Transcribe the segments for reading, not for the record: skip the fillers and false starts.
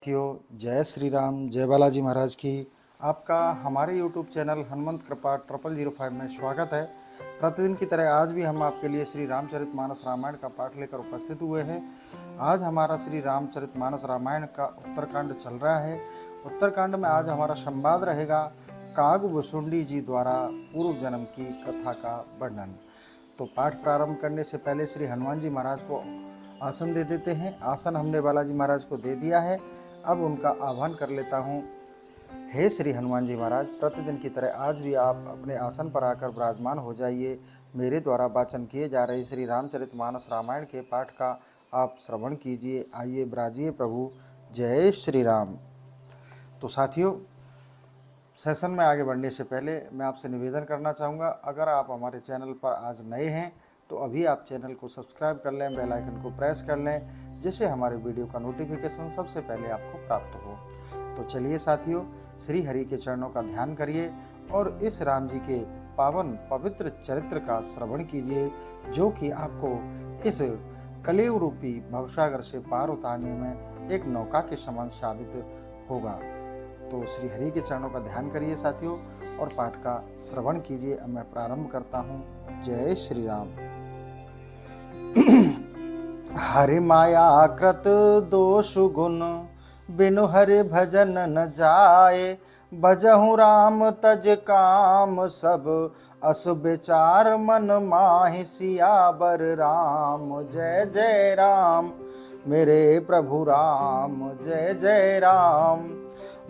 साथियों, जय श्री राम, जय बालाजी महाराज की। आपका हमारे YouTube चैनल हनुमंत कृपा 0005 में स्वागत है। प्रतिदिन की तरह आज भी हम आपके लिए श्री रामचरितमानस रामायण का पाठ लेकर उपस्थित हुए हैं। आज हमारा श्री रामचरितमानस रामायण का उत्तरकांड चल रहा है। उत्तरकांड में आज हमारा संवाद रहेगा कागभुसुंडी जी द्वारा पूर्व जन्म की कथा का वर्णन। तो पाठ प्रारंभ करने से पहले श्री हनुमान जी महाराज को आसन दे देते हैं। आसन हमने बालाजी महाराज को दे दिया है। अब उनका आह्वान कर लेता हूँ। हे श्री हनुमान जी महाराज, प्रतिदिन की तरह आज भी आप अपने आसन पर आकर विराजमान हो जाइए। मेरे द्वारा वाचन किए जा रहे श्री रामचरितमानस रामायण के पाठ का आप श्रवण कीजिए। आइए विराजिए प्रभु। जय श्री राम। तो साथियों, सेशन में आगे बढ़ने से पहले मैं आपसे निवेदन करना चाहूँगा, अगर आप हमारे चैनल पर आज नए हैं तो अभी आप चैनल को सब्सक्राइब कर लें, बेल आइकन को प्रेस कर लें, जिससे हमारे वीडियो का नोटिफिकेशन सबसे पहले आपको प्राप्त हो। तो चलिए साथियों, श्री हरि के चरणों का ध्यान करिए और इस राम जी के पावन पवित्र चरित्र का श्रवण कीजिए, जो कि आपको इस कलियुग रूपी भवसागर से पार उतारने में एक नौका के समान साबित होगा। तो श्री हरि के चरणों का ध्यान करिए साथियों और पाठ का श्रवण कीजिए। अब मैं प्रारंभ करता हूँ। जय श्री राम। हरि माया कृत दोष गुण, बिनु हरि भजन न जाए। भजहु राम तज काम सब, अस विचार मन माहि। सियावर राम जय जय राम, मेरे प्रभु राम जय जय राम।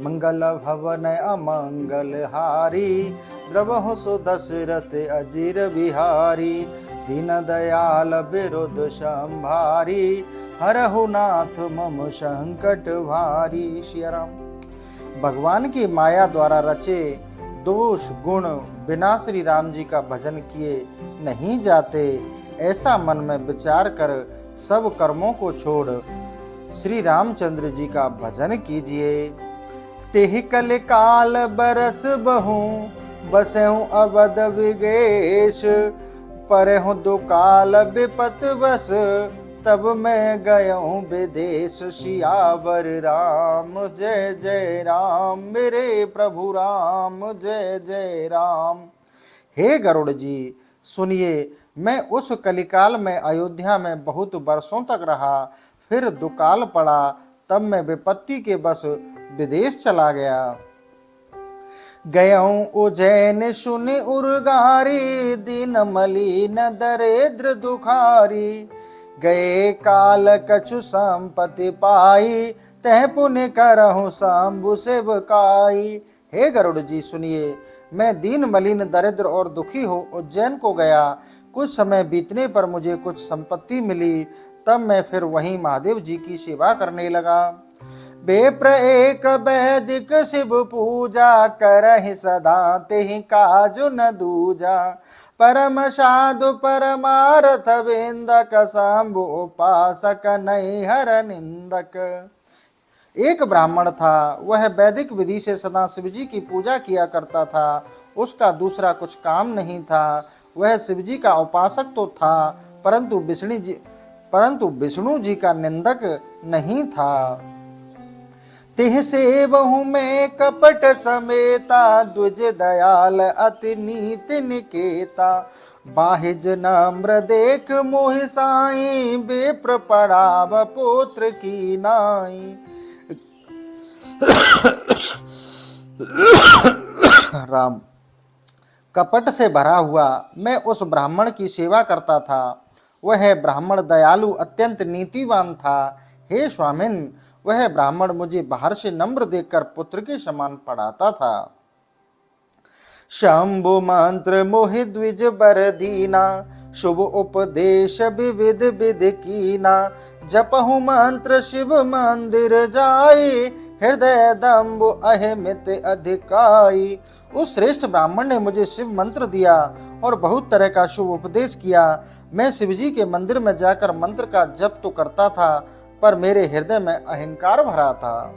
मंगल भवन अमंगल हारी, द्रवहु सुदशरथ अजीर बिहारी। दीन दयाल विरुद्ध संभारी, हरहु नाथ मम संकट भारी। श्री राम। भगवान की माया द्वारा रचे दोष गुण बिना श्री राम जी का भजन किए नहीं जाते। ऐसा मन में विचार कर सब कर्मों को छोड़ श्री रामचंद्र जी का भजन कीजिए। तेहि कल काल बरस बहु, बसहु अवध विगेश। परहु दुकाल विपत बस, तब मैं गयहूँ विदेश। सियावर राम जय जय राम, मेरे प्रभु राम जय जय राम। हे गरुड़ जी, सुनिए, मैं उस कलिकाल में अयोध्या में बहुत वर्षों तक रहा, फिर दुकाल पड़ा, तब मैं विपत्ति के बस विदेश चला गया। गयऊँ उज्जैन सुनि उर्गारी, दीन मलिन दरिद्र दुखारी। गए काल कछु संपत्ति पाई, तह पुण्य करहु शंभु सेवकाई। हे गरुड़ जी सुनिए, मैं दीन मलिन दरिद्र और दुखी हो उज्जैन को गया। कुछ समय बीतने पर मुझे कुछ संपत्ति मिली, तब मैं फिर वहीं महादेव जी की सेवा करने लगा। बेप्र एक वैदिक शिव पूजा, करहि सदा तेहि काजु न दूजा। परम साधु परमार्थ विंदक, शंभु उपासक नैहर निंदक। एक ब्राह्मण था, वह वैदिक विधि से सदा शिव जी की पूजा किया करता था। उसका दूसरा कुछ काम नहीं था। वह शिव जी का उपासक तो था, परंतु विष्णु जी का निंदक नहीं था। तिह सेवहु में कपट समेता, द्विज दयाल अति नीति निकेता। बाहिज नम्र देख मोहि साई, विप्र पड़ाव पुत्र की नाई। राम। कपट से भरा हुआ मैं उस ब्राह्मण की सेवा करता था। वह ब्राह्मण दयालु अत्यंत नीतिवान था। हे स्वामिन, वह ब्राह्मण मुझे बाहर से नम्र देखकर पुत्र के समान पढ़ाता था। शंभु मंत्र मोहि द्विज बर दीना, शुभ उपदेश विविध विधि कीना। जपहु मंत्र शिव मंदिर जाई, हृदय दम्भ अहिमित अधिकाई। उस श्रेष्ठ ब्राह्मण ने मुझे शिव मंत्र दिया और बहुत तरह का शुभ उपदेश किया। मैं शिव जी के मंदिर में जाकर मंत्र का जप तो करता था, पर मेरे हृदय में अहंकार भरा था।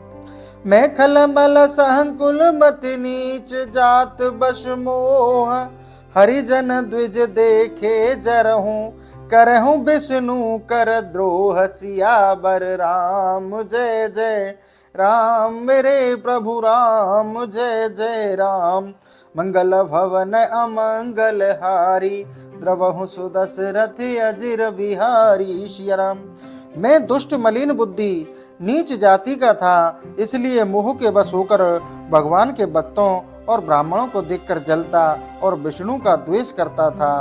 मैं खलमल सहंकुल मति नीच, जात बश मोह हरिजन द्विज देखे जरहूं। करहूं विष्णु कर द्रोह, सियावर राम जय जय राम मेरे प्रभु राम, जय जय राम। मंगल भवन अमंगल हारी, द्रवहु सुदशरथ अजिर बिहारी। श्री राम। मैं दुष्ट मलिन बुद्धि नीच जाति का था, इसलिए मोह के बस होकर भगवान के भक्तों और ब्राह्मणों को देखकर जलता और विष्णु का द्वेष करता था।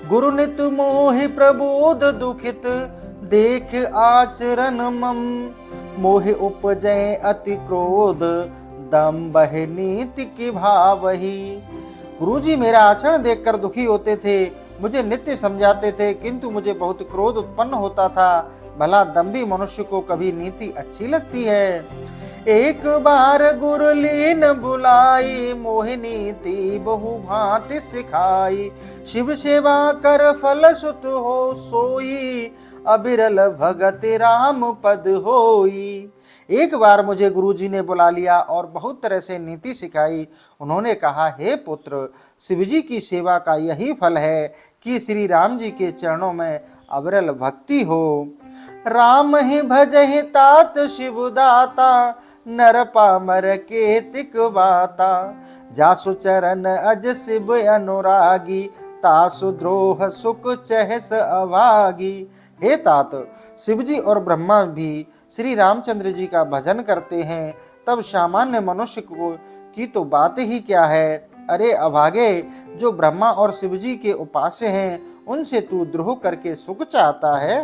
गुरु नित मोहि प्रबोध दुखित, देख आचरण मम। मोहि उपजय अति क्रोध, दंभ नीति की भावही। गुरुजी मेरा आचरण देखकर दुखी होते थे, मुझे नित्य समझाते थे, किंतु मुझे बहुत क्रोध उत्पन्न होता था। भला दंभी मनुष्य को कभी नीति अच्छी लगती है? एक बार गुरु लीन बुलाई, मोहि नीति बहु भांति सिखाई। शिव सेवा कर फल सुत हो सोई, अबिरल भगत राम पद होई। एक बार मुझे गुरुजी ने बुला लिया और बहुत तरह से नीति सिखाई। उन्होंने कहा, हे पुत्र, शिवजी की सेवा का यही फल है कि श्री राम जी के चरणों में अविरल भक्ति हो। राम ही भजहि तात शिव दाता, नर पामर के तिक बाता। जासु चरण अज शिव अनुरागी, तासु द्रोह सुख चहस अभागी। हे तात, शिवजी और ब्रह्मा भी श्री रामचंद्र जी का भजन करते हैं, तब सामान्य मनुष्य को की तो बात ही क्या है। अरे अभागे, जो ब्रह्मा और शिवजी के उपास्य हैं, उनसे तू द्रोह करके सुख चाहता है।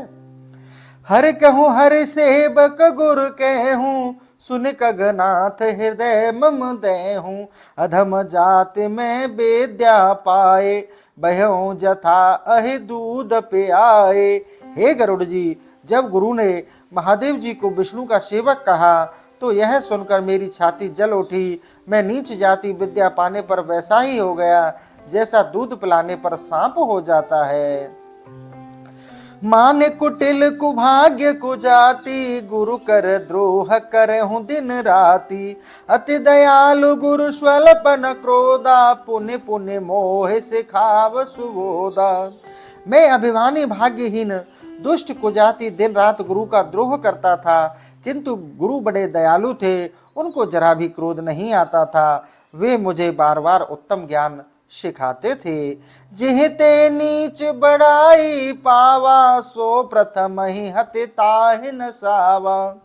हर कहूँ हर सेवक गुरु कहूँ, सुन कगनाथ हृदय मम देहूँ। अधम जात में विद्या पाए, बहूँ जथा अहि दूध पियाए। हे गरुड़ जी, जब गुरु ने महादेव जी को विष्णु का सेवक कहा तो यह सुनकर मेरी छाती जल उठी। मैं नीच जाति विद्या पाने पर वैसा ही हो गया जैसा दूध पिलाने पर सांप हो जाता है। मान कुटिल कुभाग्य कुजाति, गुरु कर द्रोह करहूँ दिन राति। अति दयालु गुरु स्वल्पन क्रोधा, पुण्य पुण्य मोह सिखाव सुबोधा। मैं अभिमानी भाग्यहीन दुष्ट कुजाति दिन रात गुरु का द्रोह करता था, किंतु गुरु बड़े दयालु थे, उनको जरा भी क्रोध नहीं आता था। वे मुझे बार बार उत्तम ज्ञान सिखाते थे। जिहते नीच बड़ाई पावा, सो प्रथम ही हति ताहि न सावा।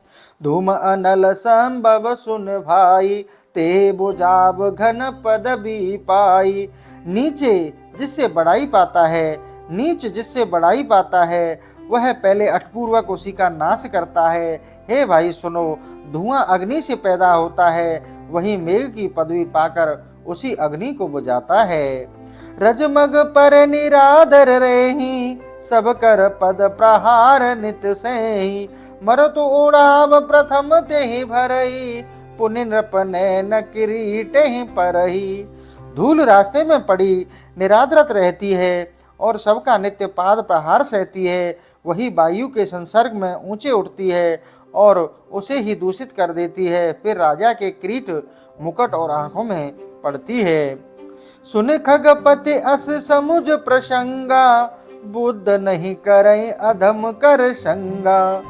धूम अनल संभव सुन भाई, ते बुझाव घन पदवी पाई। नीचे जिससे बड़ाई पाता है, नीच जिससे बड़ाई पाता है, वह पहले अठपूर्वक उसी का नाश करता है। हे भाई सुनो, धुआं अग्नि से पैदा होता है, वही मेघ की पदवी पाकर उसी अग्नि को बुझाता है। रजमग पर निरादर रेही, सब कर पद प्रहार नित सेही। मरत उड़ाव प्रथम तेहि भरही, पुण्य नृप नैन किरीट ही परही। धूल रास्ते में पड़ी निरादरत रहती है और सबका नित्य पाद प्रहार सहती है, वही वायु के संसर्ग में ऊंचे उठती है और उसे ही दूषित कर देती है, फिर राजा के किरीट मुकुट और आंखों में पड़ती है। सुन खगपति अस समुझ प्रसंगा, बुद्ध नहीं करई अधम कर संगा।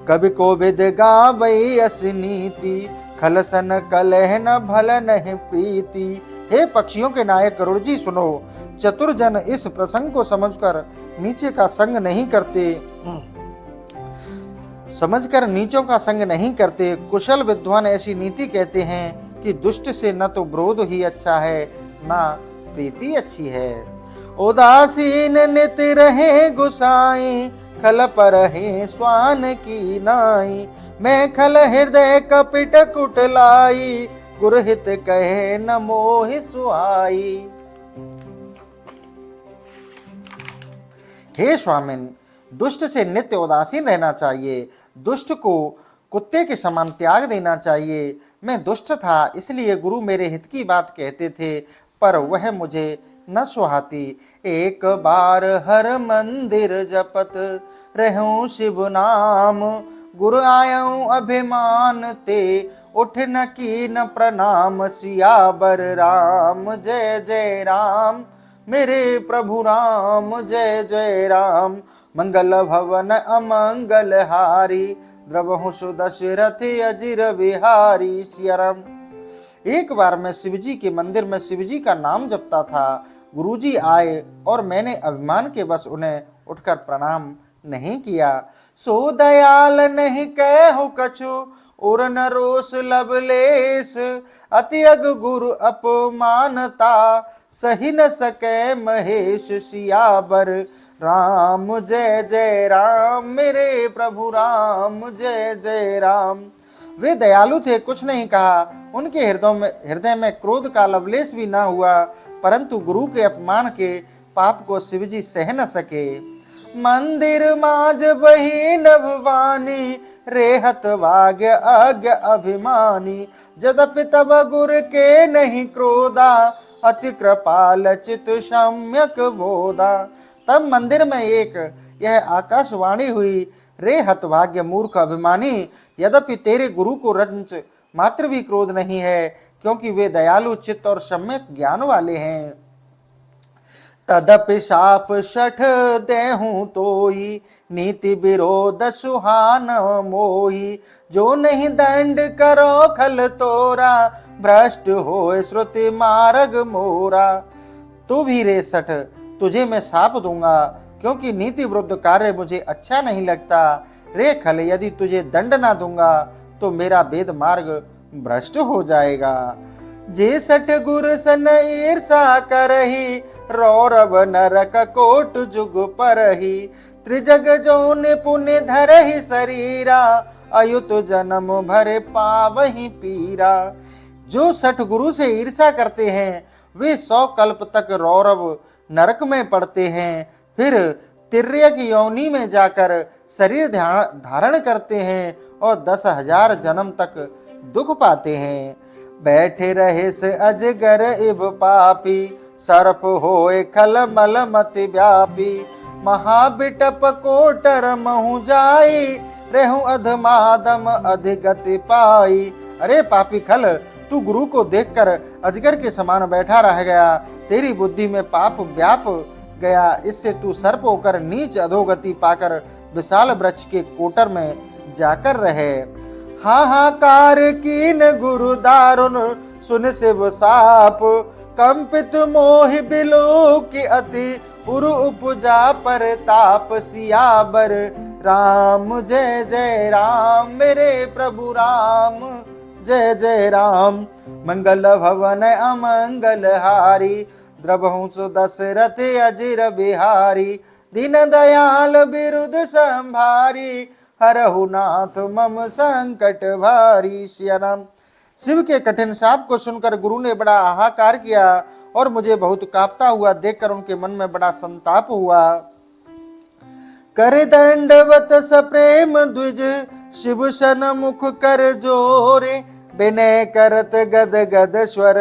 कवि को विद गावई अस नीति, खलसन कलह न भल नहीं प्रीति। हे पक्षियों के नायक गरुड़ जी सुनो, चतुर जन इस प्रसंग को समझकर नीचे का संग नहीं करते, समझकर नीचों का संग नहीं करते। कुशल विद्वान ऐसी नीति कहते हैं कि दुष्ट से न तो विरोध ही अच्छा है, न प्रीति अच्छी है। उदासीन नित रहे गुसाई, खल पर है स्वान की नाई। मैं खल हृदय कपिट कुटलाई, गुरहित कहे न मोहि सुहाई। हे स्वामिन, दुष्ट से नित्य उदासीन रहना चाहिए, दुष्ट को कुत्ते के समान त्याग देना चाहिए। मैं दुष्ट था, इसलिए गुरु मेरे हित की बात कहते थे, पर वह मुझे न सुहाती। एक बार हर मंदिर जपत रहूं शिव नाम, गुरु आयऊं अभिमान ते, उठ न की न प्रणाम। सियावर राम जय जय राम, मेरे प्रभु राम जय जय राम। मंगल भवन अमंगल हारी, द्रवहु सुदशरथ अजिर बिहारी। सियाराम। एक बार मैं शिवजी के मंदिर में शिवजी का नाम जपता था। गुरुजी आए और मैंने अभिमान के बस उन्हें उठकर प्रणाम नहीं किया। सो दयाल नहीं कहो कछु, और न रोष लवलेश, अति अग गुरु अपमानता, सही न सके महेश। सियावर राम जय जय राम, मेरे प्रभु राम जय जय राम। वे दयालु थे, कुछ नहीं कहा। उनके हृदय में क्रोध का लवलेश भी न हुआ, परंतु गुरु के अपमान के पाप को शिवजी सह न सके। मंदिर माज बही नभवानी, रेहत भाग्य अज्ञ अभिमानी, जदपि तब गुर के नहीं क्रोधा, अति कृपाल चित सम्यक बोधा। तब मंदिर में एक यह आकाशवाणी हुई, रे हतभाग्य मूर्ख अभिमानी, यद्यपि तेरे गुरु को रंच मात्र भी क्रोध नहीं है, क्योंकि वे दयालु चित्त और सम्यक ज्ञान वाले हैं। तदपि साफ सठ देहूं तोई, नीति विरोध सुहान मोही, जो नहीं दंड करो खल तोरा, भ्रष्ट हो श्रुति मार्ग मोरा। तू भी रे सठ, तुझे मैं साप दूंगा, क्योंकि नीति विरुद्ध कार्य मुझे अच्छा नहीं लगता। रे खल, यदि तुझे दंड ना दूंगा तो मेरा वेद मार्ग भ्रष्ट हो जाएगा। जे सठ गुर सन ईर्षा करही, रौरव नरक कोट जुग परही, त्रिजग जोन पुण्य धरहि शरीरा, अयुत जन्म भरे पावहि पीरा। जो सठ गुरु से ईर्षा करते हैं वे 100 कल्प तक रौरव नरक में पड़ते हैं, फिर तिर्यक योनि में जाकर शरीर धारण करते हैं और 10,000 जन्म तक दुख पाते हैं। बैठे रहे से अजगर इब पापी, सर्प होए खल मल मति व्यापी, महाबिटप कोटर महु जाई, रहूं अधमादम अधिगति पाई। अरे पापी खल, तू गुरु को देखकर अजगर के समान बैठा रह गया, तेरी बुद्धि में पाप व्याप गया, इससे तू सर्प होकर नीच अधोगति पाकर विशाल वृक्ष के कोटर में जाकर रहे। हाहाकार कीन गुरु दारुण, सुन शिव साप, कंपित मोहि बिलो की अति, उरु उपजा पर ताप। सियावर राम जय जय राम, मेरे प्रभु राम जय जय राम। मंगल भवन अमंगल हारी, द्रवहु सुदशरथ अजिर बिहारी, दीन दयाल बिरुद संभारी, हरहु नाथ मम संकट भारी। सियाराम। शिव के कठिन शाप को सुनकर गुरु ने बड़ा हाहाकार किया और मुझे बहुत कांपता हुआ देखकर उनके मन में बड़ा संताप हुआ। कर दंडवत सप्रेम द्विज, शिव सन मुख कर जोरे, विनय करत गद गद स्वर,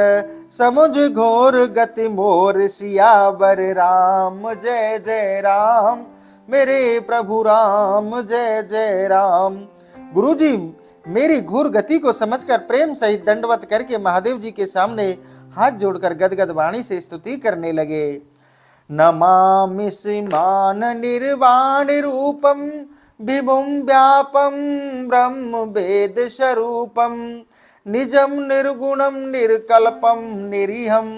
समुझ घोर गति मोर। सियावर राम जय जय राम, मेरे प्रभु राम जय जय राम। गुरुजी मेरी घोर गति को समझकर प्रेम सहित दंडवत करके महादेव जी के सामने हाथ जोड़कर गदगद वाणी से स्तुति करने लगे। नमामि सीमान निर्वाण रूपम, विभुम व्यापम ब्रह्म वेद स्वरूपम, निजम निर्गुणम निर्कल्पम निरीहम,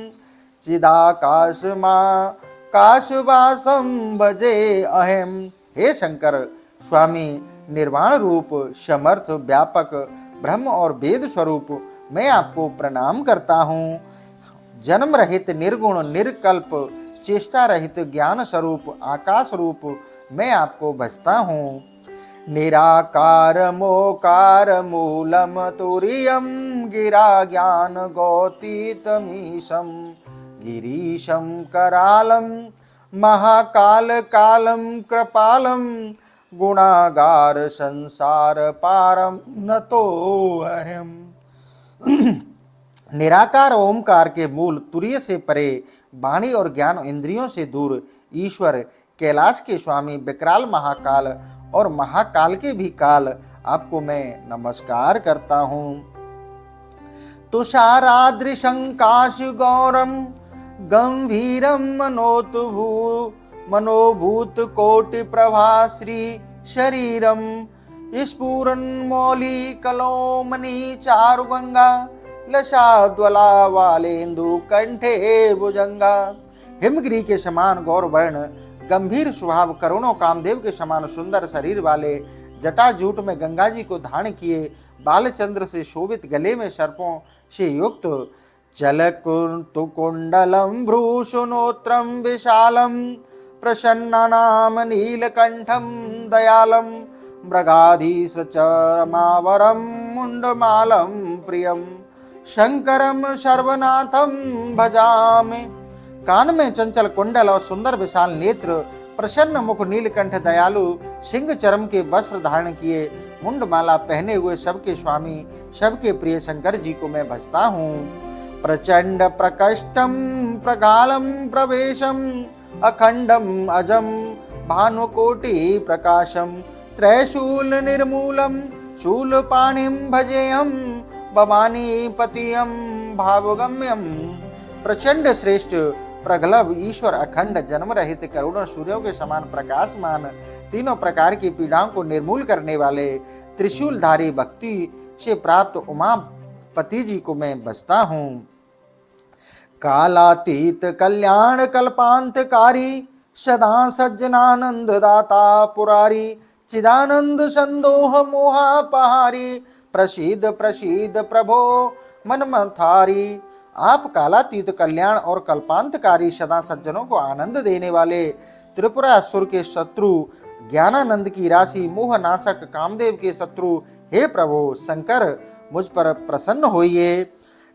चिदाकाशमा काशवासम भजे अहम। हे शंकर स्वामी, निर्वाण रूप, समर्थ, व्यापक, ब्रह्म और वेद स्वरूप, मैं आपको प्रणाम करता हूँ। जन्म रहित, निर्गुण, निर्कल्प, चेष्टा रहित, ज्ञान स्वरूप, आकाश रूप, मैं आपको भजता हूँ। निराकार मोकार मूलम तुरीयम, गिरा ज्ञान गौतीतमीशम, गिरीशम करालम, महाकाल कालम कृपालम, गुणागार संसार पारम नतो अहम। निराकार ओमकार के मूल, तुरीय से परे, वाणी और ज्ञान इंद्रियों से दूर, ईश्वर, कैलाश के स्वामी, विकराल महाकाल और महाकाल के भी काल, आपको मैं नमस्कार करता हूँ। तुषाराद्रिशंकाश गौरम, गंभीरम मनोतु मनोभूत कोटि प्रभा श्री शरीरम स्फुरन्मौली कलौमनी चारुगंगा लसाद्वला वालेन्दु कंठे भुजंगा। हिमगिरी के समान गौर वर्ण गंभीर स्वभाव करुणों कामदेव के समान सुंदर शरीर वाले जटाजूट में गंगा जी को धारण किए बालचंद्र से शोभित गले में सर्पों से युक्त चलकुंतुकुंडलम भ्रूषुनोत्रम विशालम प्रसन्नानाम नीलकंठम दयालम मृगाधीश चरमावरम मुंडमालम प्रियम शंकरम सर्वनाथम भजामि। कान में चंचल कुंडल और सुंदर विशाल नेत्र, प्रसन्न मुख, नीलकंठ, दयालु सिंह चरम के वस्त्र धारण किए, मुंडमाला पहने हुए सबके स्वामी, सबके प्रिय शंकर जी को मैं भजता हूँ। प्रचंड प्रकष्टम प्रगालम प्रवेशम अखंडम अजम भानुकोटि प्रकाशम त्रैशूल निर्मूलम शूलपाणिम भजेयम भवानी पतियम भावगम्यम। प्रचंड श्रेष्ठ प्रगल्भ ईश्वर, अखंड जन्म रहित, करोड़ों सूर्यों के समान प्रकाशमान, तीनों प्रकार की पीड़ाओं को निर्मूल करने वाले त्रिशूलधारी, भक्ति से प्राप्त उमापति जी को मैं बसता हूँ। कालातीत कल्याण कल्पांतकारी सदा सज्जनानंद दाता पुरारी चिदानंद संदोह मोहापहारी प्रसीद प्रसीद प्रभो मनमथारी। आप कालातीत कल्याण और कल्पांतकारी, सदा सज्जनों को आनंद देने वाले, त्रिपुरासुर के शत्रु, ज्ञानानंद की राशि, मोहनाशक, कामदेव के शत्रु, हे प्रभु शंकर मुझ पर प्रसन्न होइए।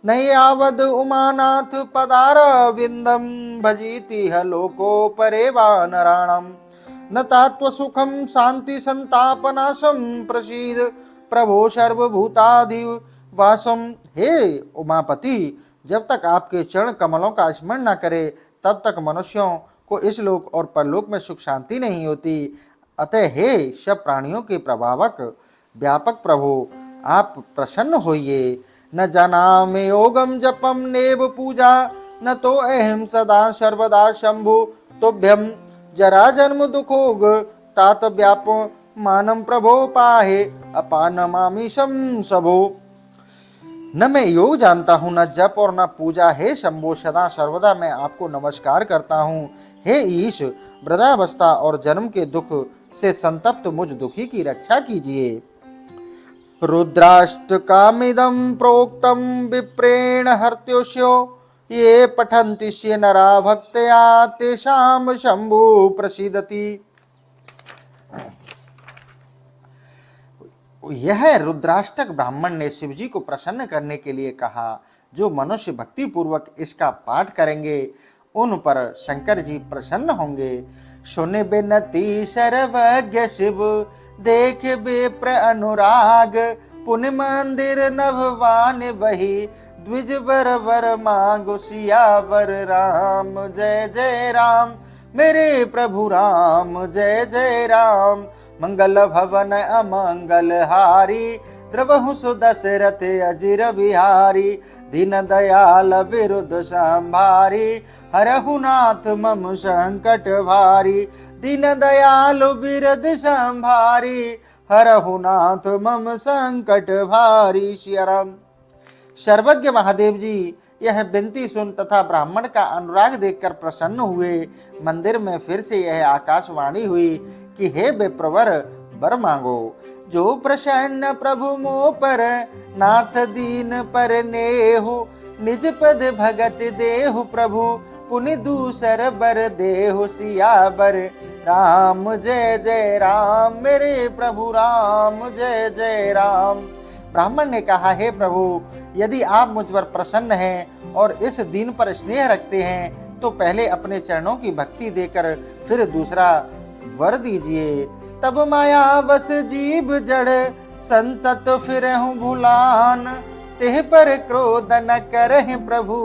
नयावद उमानाथ पदारविंदम भजीति ह लोको परेवा नराणम न तात्व सुखम शांति संतापनाशम प्रसीद प्रभो सर्वभूतादिव वासम। हे उमापति, जब तक आपके चरण कमलों का स्मरण न करे तब तक मनुष्यों को इस लोक और परलोक में सुख शांति नहीं होती। अतः हे सब प्राणियों के प्रभावक व्यापक प्रभु, आप प्रसन्न होइए। न जानामि योगम जपम नेव पूजा न तो अहम सदा सर्वदा शंभु तुभ्यम जरा जन्म दुखोग तात व्याप मानम प्रभो पाहे अपानमामिशम सबो। न मैं योग जानता हूँ, न जप और न पूजा। हे शंभो, सदा सर्वदा मैं आपको नमस्कार करता हूँ। हे ईश, वृद्धावस्था और जन्म के दुख से संतप्त मुझ दुखी की रक्षा कीजिए। रुद्राष्टकामिदं प्रोक्तं विप्रेण हर्त्योष्यो ये पठन्ति स्ये नरा भक्त्या तेषां शंभु प्रसीदति। यह रुद्राष्टक ब्राह्मण ने शिवजी को प्रसन्न करने के लिए कहा। जो मनुष्य भक्ति पूर्वक इसका पाठ करेंगे उन पर शंकर जी प्रसन्न होंगे। सुन बिनती सर्वज्ञ शिव देख विप्र अनुराग पुण्य मंदिर नभवान वही द्विज बर बर मांगो सियावर राम जय जय राम मेरे प्रभु राम जय जय राम। मंगल भवन अमंगल हारी द्रवहु सुदशरथ अजिर बिहारी दीन दयाल विरुद्ध संभारी हरहु नाथ मम संकट भारी दीन दयाल विरुद्ध संभारी हरहु नाथ मम संकट भारी। श्री राम। सर्वज्ञ महादेव जी यह विनती सुन तथा ब्राह्मण का अनुराग देखकर प्रसन्न हुए। मंदिर में फिर से यह आकाशवाणी हुई कि हे विप्रवर, वर मांगो। जो प्रसन्न प्रभु मो पर नाथ दीन पर नेहु निज पद भगत देहु प्रभु पुनि दूसर बर देहु सियावर राम जय जय राम मेरे प्रभु राम जय जय राम। ब्राह्मण ने कहा, हे प्रभु, यदि आप मुझ पर प्रसन्न हैं और इस दीन पर स्नेह रखते हैं तो पहले अपने चरणों की भक्ति देकर फिर दूसरा वर दीजिए। तब माया बस जीव जड़ संतत फिरहु भुलान तेह पर क्रोध न करहि प्रभु,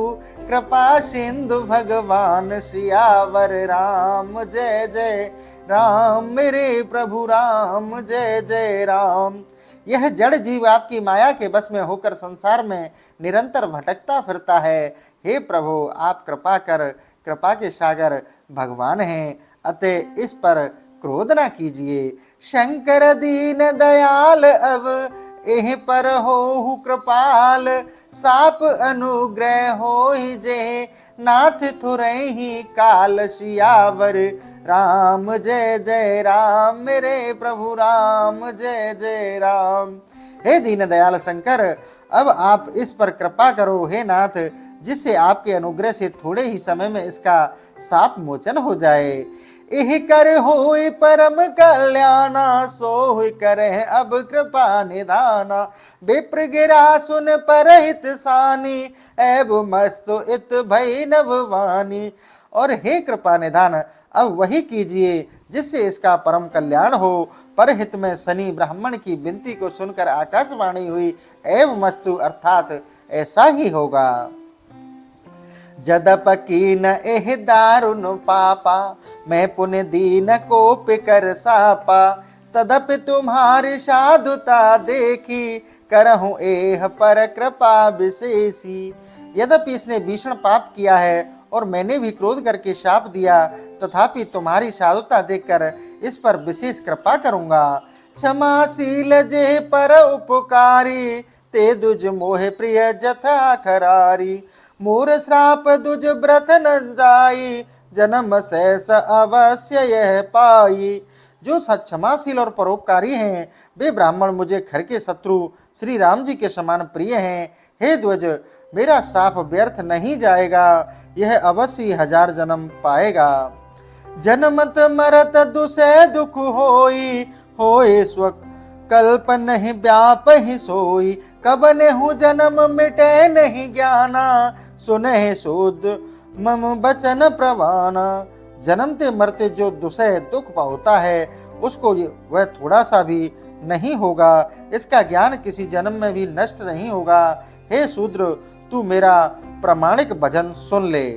कृपा सिंधु भगवान सियावर राम। जय जय राम मेरे प्रभु राम, जय जय राम। यह जड़ जीव आपकी माया के बस में होकर संसार में निरंतर भटकता फिरता है। हे प्रभु, आप कृपा कर, कृपा के सागर भगवान हैं, अतः इस पर क्रोध ना कीजिए। शंकर दीन दयाल अब एह पर हो कृपाल, साप अनुग्रह हो ही जे, नाथ थुरहि काल सियावर राम। जय जय राम मेरे प्रभु राम, जय जय राम। हे दीन दयाल शंकर, अब आप इस पर कृपा करो हे नाथ, जिससे आपके अनुग्रह से थोड़े ही समय में इसका साप मोचन हो जाए। एह कर होय परम कल्याणा, सोह करे अब कृपा निधाना। विप्र गिरा सुन परहित सानी, ऐब मस्तु इत भई नभवानी। और हे कृपा निधान, अब वही कीजिए जिससे इसका परम कल्याण हो। परहित में शनि ब्राह्मण की विनती को सुनकर आकाशवाणी हुई, एव मस्तु अर्थात ऐसा ही होगा। जदप कीन एह दारुन पापा, मैं पुण्य दीन को पिकर सापा। तदपि तुम्हारी साधुता देखी, करहूं एह पर कृपा विशेषी। यद्यपि इसने भीषण पाप किया है और मैंने भी क्रोध करके शाप दिया, तथापि तुम्हारी साधुता देखकर इस पर विशेष कृपा करूंगा। क्षमाशील जे पर उपकारी, ते दुज मोह प्रिय जथा खरारी। मोर श्राप दुज व्रत न जाई, जन्म शेष अवश्य यह पाई। जो क्षमाशील और परोपकारी हैं, वे ब्राह्मण मुझे घर के शत्रु श्री राम जी के समान प्रिय हैं। हे ध्वज, मेरा शाप व्यर्थ नहीं जाएगा, यह अवश्य 1000 जन्म पाएगा। जन्मत मरत दुसै दुख होई, होए स्व कल्प नहीं व्याप ही सोई। कब नेहु जन्म मिटे नहीं ज्ञाना, सुने शोध मम बचन प्रवाना। जन्मते मरते जो दुसह दुख होता है, उसको वह थोड़ा सा भी नहीं होगा। इसका ज्ञान किसी जन्म में भी नष्ट नहीं होगा। हे शूद्र, तू मेरा प्रामाणिक भजन सुन ले।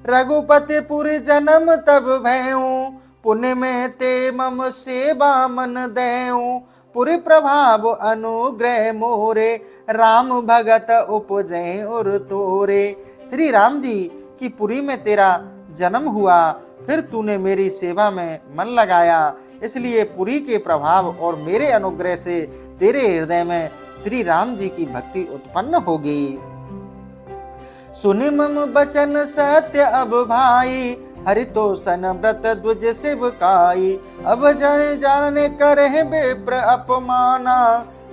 रघुपति पुरी जन्म तब भयऊं, पुण्य में ते मम सेवा मन देऊं। पुरी प्रभाव अनुग्रह मोरे, राम भगत उपजय उर तोरे। श्री राम जी की पुरी में तेरा जन्म हुआ, फिर तूने मेरी सेवा में मन लगाया, इसलिए पुरी के प्रभाव और मेरे अनुग्रह से तेरे हृदय में श्री राम जी की भक्ति उत्पन्न होगी। सुनि मम बचन सत्य अब भाई, हरितोषण व्रत द्विज शिव काई। अब जन जानने करहि विप्र अपमाना,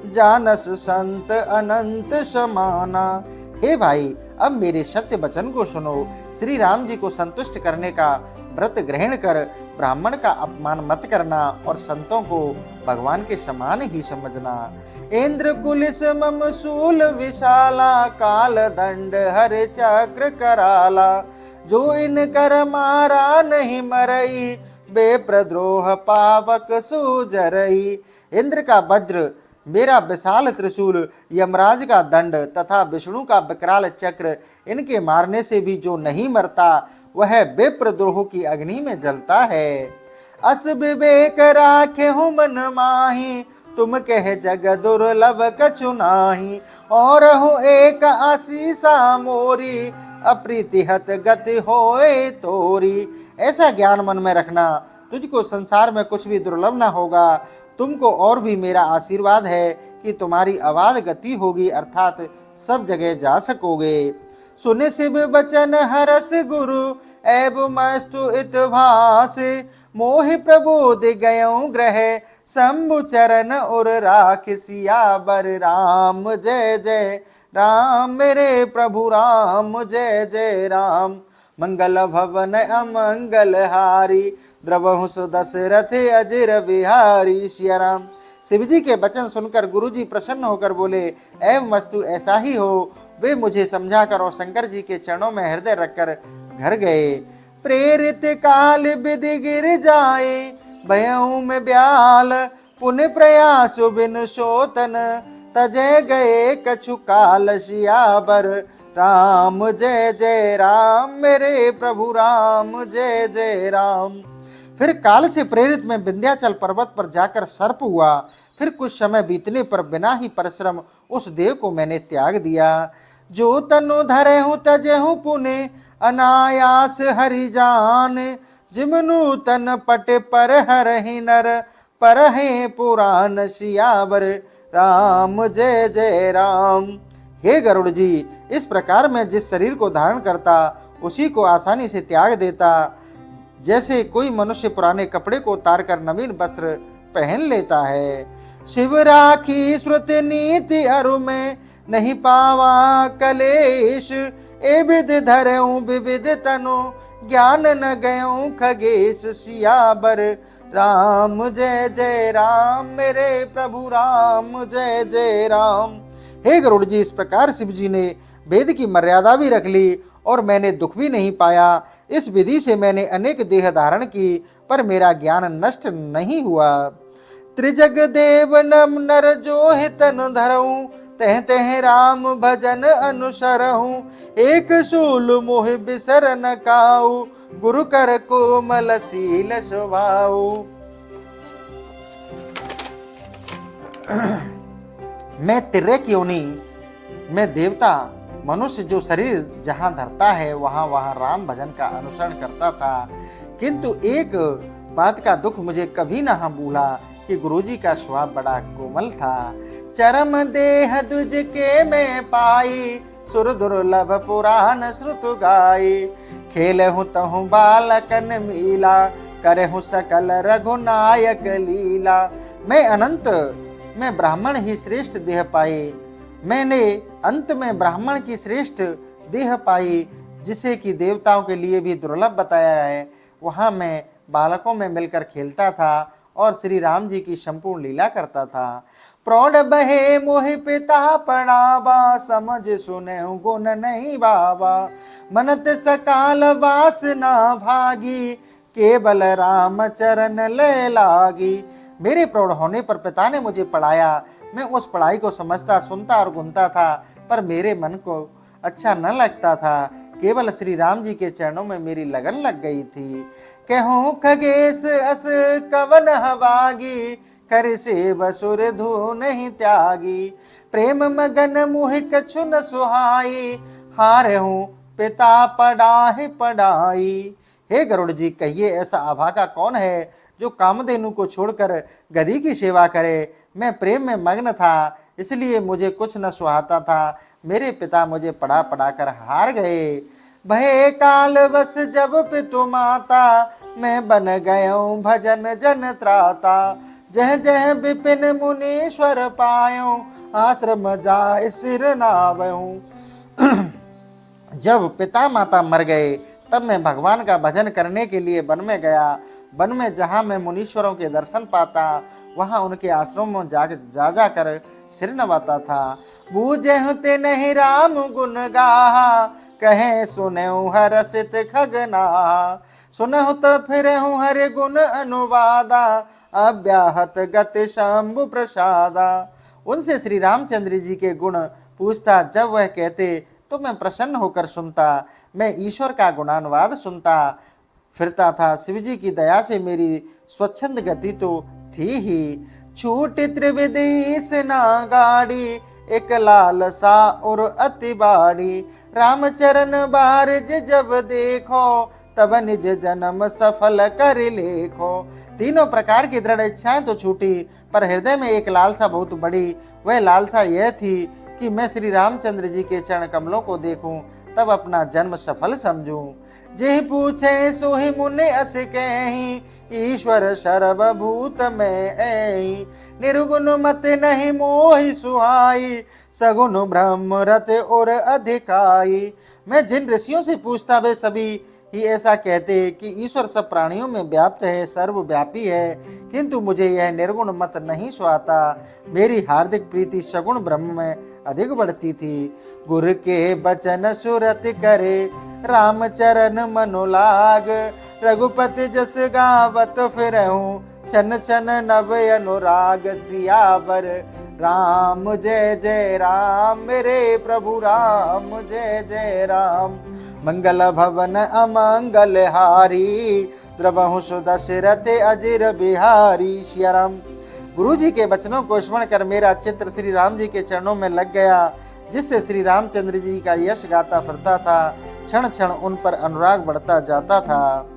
जानस संत अनंत समाना। हे भाई, अब मेरे सत्य वचन को सुनो। श्री राम जी को संतुष्ट करने का व्रत ग्रहण कर ब्राह्मण का अपमान मत करना और संतों को भगवान के समान ही समझना। इंद्र कुलिस मम शूल विशाला, काल दंड हर चक्र कराला। जो इन कर मारा नहीं मरई, बेप्रद्रोह पावक सुजरई। इंद्र का वज्र, मेरा विशाल त्रिशूल, यमराज का दंड तथा विष्णु का विकराल चक्र, इनके मारने से भी जो नहीं मरता, वह विप्रद्रोह की अग्नि में जलता है। अस विवेक राखे हूँ मन माही, तुम कह जग दुर्लभ कछु नाही। और हूँ एक आशीषा मोरी, अप्रीतिहत गति होए तोरी। ऐसा ज्ञान मन में रखना, तुझको संसार में कुछ भी दुर्लभ न होगा। तुमको और भी मेरा आशीर्वाद है कि तुम्हारी अबाध गति होगी, अर्थात सब जगह जा सकोगे। सुन शिव बचन हरस गुरु, ऐब मस्तु इत भास। मोहि प्रबोध गयऊँ ग्रह, शंभु चरण और राख सियावर राम। जय जय राम मेरे प्रभु राम, जय जय राम। मंगल भवन अमंगल हारी, द्रवहु सुदशरथ अजिर बिहारी। सिया राम। शिव जी के वचन सुनकर गुरुजी प्रसन्न होकर बोले, एवं मस्तु ऐसा ही हो। वे मुझे समझाकर और शंकर जी के चरणों में हृदय रखकर घर गए। प्रेरित काल विधि गिर जाए, भयऊ में ब्याल, पुण्य प्रयास बिन शोतन, तजे गए कछु काल सियावर। राम जय जय राम, मेरे प्रभु राम जय जय राम। फिर काल से प्रेरित मैं विंध्याचल पर्वत पर जाकर सर्प हुआ। फिर कुछ समय बीतने पर बिना ही परिश्रम उस देव को मैंने त्याग दिया। जो तनु धरे हूँ तजे हूँ पुण्य, अनायास हरि जान। जिमनु तन पट पर हरहि नर, पर है पुराण सियावर। राम जय जय राम। हे गरुड़ जी, इस प्रकार मैं जिस शरीर को धारण करता उसी को आसानी से त्याग देता। जैसे कोई मनुष्य पुराने कपड़े को उतार कर नवीन वस्त्र पहन लेता है। शिव राखी श्रुति नीति अरु में, नहीं पावा कलेश। ए विध धरऊं विविध तनु, ज्ञान न गयूं खगेश सियावर। राम जय जय राम, मेरे प्रभु राम जय जय राम। हे गरुड़ जी, इस प्रकार शिव जी ने वेद की मर्यादा भी रख ली और मैंने दुख भी नहीं पाया। इस विधि से मैंने अनेक देह धारण की, पर मेरा ज्ञान नष्ट नहीं हुआ। त्रिजग देव नम नर जो हितन धरऊं, तह तह राम भजन अनुसरऊं। एक सूल मोह बिसर न काऊ, गुरु कर कोमल सील स्वभाऊ। मैं तिर्यक योनि में देवता मनुष्य जो शरीर जहाँ धरता है वहाँ वहाँ राम भजन का अनुसरण करता था, किंतु एक बात का दुख मुझे कभी न भूला कि गुरुजी का स्वभाव बड़ा कोमल था। चरम देह दुज के मैं पाई, सुर दुर्लभ पुराण श्रुत गाई। खेल हूँ तहु बालकन मीला, करे हूँ सकल रघुनायक लीला। मैं ब्राह्मण ही श्रेष्ठ देह पाई। मैंने अंत में ब्राह्मण की श्रेष्ठ देह पाई, जिसे कि देवताओं के लिए भी दुर्लभ बताया है। वहाँ मैं बालकों में मिलकर खेलता था और श्री राम जी की संपूर्ण लीला करता था। प्रौढ़ बहे मोहि पिता पड़ावा, समझ सुने गुण नहीं बाबा। मनत सकाल वासना भागी, केवल राम चरण ले लागी। मेरे प्रौढ़ होने पर पिता ने मुझे पढ़ाया। मैं उस पढ़ाई को समझता, सुनता और गुनता था, पर मेरे मन को अच्छा न लगता था। केवल श्री राम जी के चरणों में मेरी लगन लग गई थी। कहूँ खगेश अस कवन हवागी, कर से बसुर धू नहीं त्यागी। प्रेम मगन मुहि कछु न सुहाई, हार हूँ पिता पढ़ाई पढ़ाई। हे गरुड़ जी, कहिए ऐसा अभागा कौन है जो कामधेनु को छोड़कर गधी की सेवा करे। मैं प्रेम में मग्न था, इसलिए मुझे कुछ न सुहाता था। मेरे पिता मुझे पढ़ा पढ़ा कर हार गए। भय काल बस जब पितु माता, मैं बन गयूं भजन जन त्राता। जह जह विपिन मुनीश्वर पायूं, आश्रम जाय सिर नावयूं। जब पिता माता मर गए तब मैं भगवान का भजन करने के लिए वन में गया। वन में जहाँ मैं मुनीश्वरों के दर्शन पाता, वहाँ उनके आश्रम में जा जाकर सिर नवाता था। बूझे ते नहीं राम गुण गाहा, कहे सुने हरसित खगनाहा। सुनहु तो फिर हूँ हरि गुण अनुवादा, अव्याहत गति शंभु प्रसादा। उनसे श्री रामचंद्र जी के गुण पूछता, जब वह कहते तो मैं प्रसन्न होकर सुनता। मैं ईश्वर का गुणानुवाद सुनता फिरता था। शिव जी की दया से मेरी स्वच्छंद गति तो थी ही। छूट त्रिविधि से ना गाड़ी, एक लाल सा और अति बाड़ी। रामचरण बारज जब देखो, तब निज जन्म सफल कर लेखो। तीनों प्रकार की दृढ़ इच्छाएं तो छूटी, पर हृदय में एक लालसा बहुत बड़ी। वह लालसा यह थी कि मैं श्री रामचंद्र जी के चरण कमलों को देखूं, तब अपना जन्म सफल समझूं। जे पूछे सोहि मुनि अस कहीं, ईश्वर सर्वभूत में ऐ। निर्गुण मत नहीं मोहि सुहाई, सगुण ब्रह्म रत और अधिकाई। मैं जिन ऋषियों से पूछता वे सभी ही ऐसा कहते कि ईश्वर सब प्राणियों में व्याप्त है, सर्वव्यापी है, किंतु मुझे यह निर्गुण मत नहीं सुहाता। मेरी हार्दिक प्रीति सगुण ब्रह्म में अधिक बढ़ती थी। गुरु के बचन सुरत करे, रामचरण मनोलाग। रघुपति जस गावत फिरहूँ, छन छन नव अनुराग सियावर राम जय जय राम, मेरे प्रभु राम जय जय राम। मंगल भवन अमंगल हारी, द्रवहु सुदशरथ अजिर बिहारी। सिया राम। गुरु जी के वचनों को स्मरण कर मेरा चित्र श्री राम जी के चरणों में लग गया, जिससे श्री रामचंद्र जी का यश गाता फिरता था। क्षण क्षण उन पर अनुराग बढ़ता जाता था।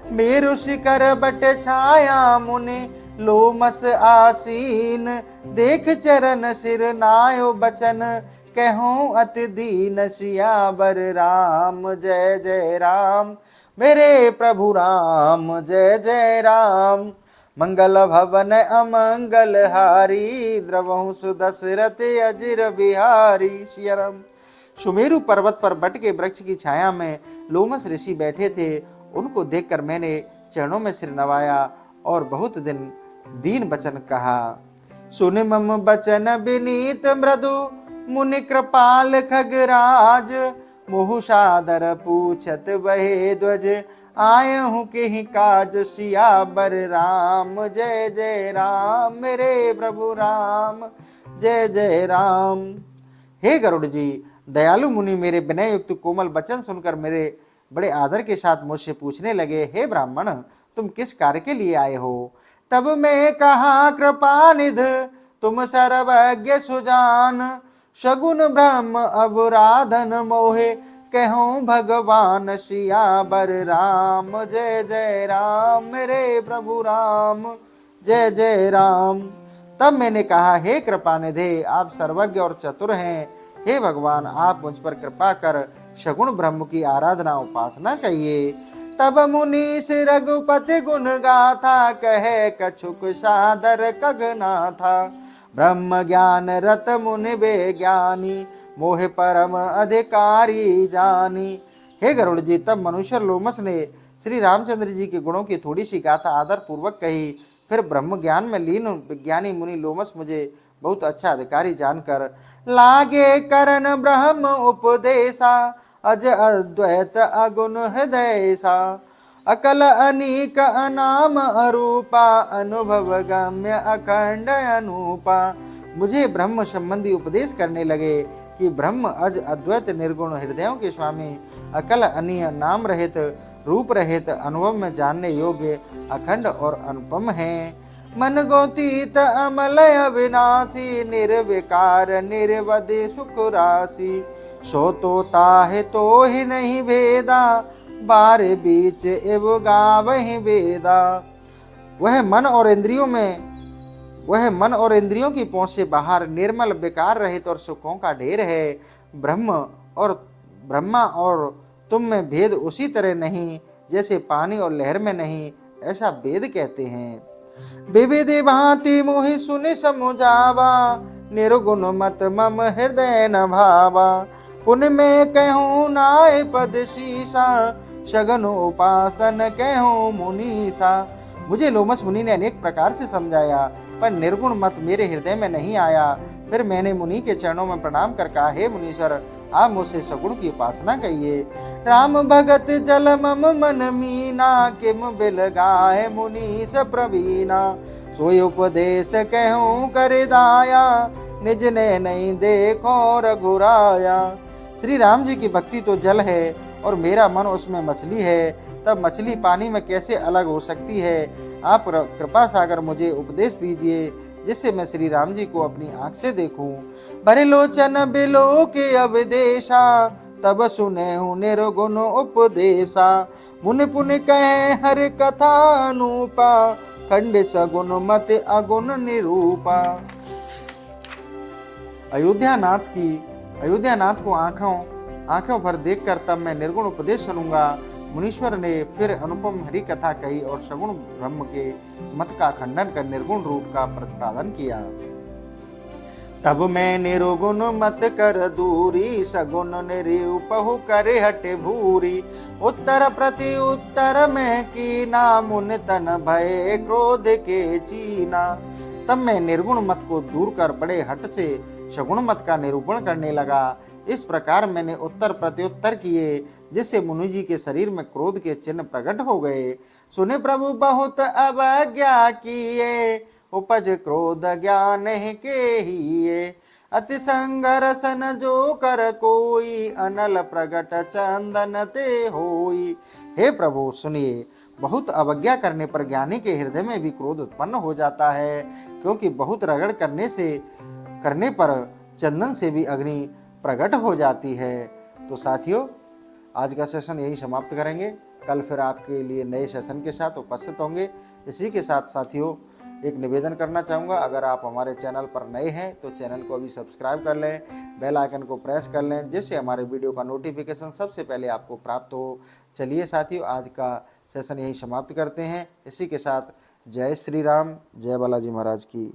मेरु शिखर बट छाया मुनि लोमस आसीन, देख चरण सिर नायो बचन कहूँ अति दीन। सियावर राम जय जय राम, मेरे प्रभु राम जय जय राम। मंगल भवन अमंगल हारी, द्रवहु सुदशरथ अजिर बिहारी। सिया राम। सुमेरु पर्वत पर बट के वृक्ष की छाया में लोमस ऋषि बैठे थे। उनको देखकर मैंने चरणों में सिर नवाया और बहुत दिन दीन बचन कहा। सुन मम बचन विनीत मृदु, मुनि कृपाल खगराज। मोहु सादर पूछत बहे ध्वज, आय हूँ के काज। सियावर राम जय जय राम, मेरे प्रभु राम जय जय राम। हे गरुड़ जी, दयालु मुनि मेरे विनय युक्त कोमल वचन सुनकर मेरे बड़े आदर के साथ मुझसे पूछने लगे, हे ब्राह्मण, तुम किस कार्य के लिए आए हो? तब मैं कहा, कृपानिध तुम सर्वज्ञ सुजान, शगुन ब्रह्म अवराधन मोहे कहूँ भगवान। सियावर राम जय जय राम, मेरे प्रभु राम जय जय राम। तब मैंने कहा, हे कृपानिधे, आप सर्वज्ञ और चतुर हैं। हे भगवान, आप मुझ पर कृपा कर शगुन ब्रह्म की आराधना उपासना कहिए। तब मुनीष रघुपति गुण गाथा, कहे कछुक सादर कगना था। ब्रह्म ज्ञान रत मुनि बेज्ञानी, मोह परम अधिकारी जानी। हे गरुड़ जी, तब मनुष्य लोमस ने श्री रामचंद्र जी के गुणों की थोड़ी सी गाथा आदर पूर्वक कही। फिर ब्रह्म ज्ञान में लीन विज्ञानी मुनि लोमस मुझे बहुत अच्छा अधिकारी जानकर लागे करन ब्रह्म उपदेशा, अज अद्वैत अगुण हृदय सा। अकल अनीक अनाम अरूपा, अनुभव गम्य अखंड अनूपा। मुझे ब्रह्म संबंधी उपदेश करने लगे कि ब्रह्म अज अद्वैत निर्गुण हृदयों के स्वामी, अकल अनीय नाम रहित रूप रहित अनुभव में जानने योग्य अखंड और अनुपम है। मन गोतीत अमल अविनाशी, निर्विकार निर्वधि सुख राशि। सो तो ताहे तो ही नहीं भेदा, बारे बीच एव गावहि वेदा। वह मन और इंद्रियों की पहुंच से बाहर निर्मल बेकार रहित और सुखों का ढेर है। ब्रह्मा और तुम में भेद उसी तरह नहीं जैसे पानी और लहर में नहीं, ऐसा वेद कहते हैं। विविध भांति मोहि सुनि समुझावा, निर्गुण मत मम हृदय न भावा। पुन में कहूँ नाय पद शीसा, शगन उपासन कहूँ मुनीसा। मुझे लोमस मुनि ने अनेक प्रकार से समझाया, पर निर्गुण मत मेरे हृदय में नहीं आया। फिर मैंने मुनि के चरणों में प्रणाम कर कहा, हे मुनीश्वर, आप मुझसे सगुण की उपासना कहिए। राम भगत जल मम मन मीना, किम बिल गाय मुनीस प्रवीणा। सोई उपदेश कहूँ कर दाया, निज ने नहीं देखो रघुराया। श्री राम जी की भक्ति तो जल है और मेरा मन उसमें मछली है, तब मछली पानी में कैसे अलग हो सकती है? आप कृपा सागर मुझे उपदेश दीजिए, जिससे मैं श्री राम जी को अपनी आंख से देखूं। भरे लोचन बिलो के अवदेशा, तब सुने हूँ निर्गुण उपदेशा। मुनि पुनि कहे हर कथा अनूपा, खंड सगुण मत अगुण निरूपा। अयोध्यानाथ को आंखों भर देखकर तब मैं निर्गुण उपदेश सुनूंगा। मुनीश्वर ने फिर अनुपम हरि कथा कही और सगुण ब्रह्म के मत का खंडन कर निर्गुण रूप का प्रतिपादन किया। तब मैं निर्गुण मत कर दूरी, सगुण निरूपहु करे हटे भूरी। उत्तर प्रति उत्तर में कीना, मुन तन भय क्रोध के चीना। तब मैं निर्गुण मत को दूर कर बड़े हट से सगुण मत का निरूपण करने लगा। इस प्रकार मैंने उत्तर प्रत्युत्तर किए, जिससे मुनि जी के शरीर में क्रोध के चिन्ह प्रकट हो गए। सुने प्रभु बहुत अवज्ञा किए, उपज क्रोध ज्ञान के हिये। अति संगरसन जो कर कोई, अनल प्रगट चंदन ते होई। हे प्रभु सुनिए, बहुत अवज्ञा करने पर ज्ञानी के हृदय में भी क्रोध उत्पन्न हो जाता है, क्योंकि बहुत रगड़ करने पर चंदन से भी अग्नि प्रकट हो जाती है। तो साथियों, आज का सेशन यही समाप्त करेंगे। कल फिर आपके लिए नए सेशन के साथ उपस्थित होंगे। इसी के साथ साथियों, एक निवेदन करना चाहूँगा, अगर आप हमारे चैनल पर नए हैं तो चैनल को अभी सब्सक्राइब कर लें, बेल आइकन को प्रेस कर लें, जिससे हमारे वीडियो का नोटिफिकेशन सबसे पहले आपको प्राप्त हो। चलिए साथियों, आज का सेशन यही समाप्त करते हैं। इसी के साथ जय श्री राम, जय बालाजी महाराज की।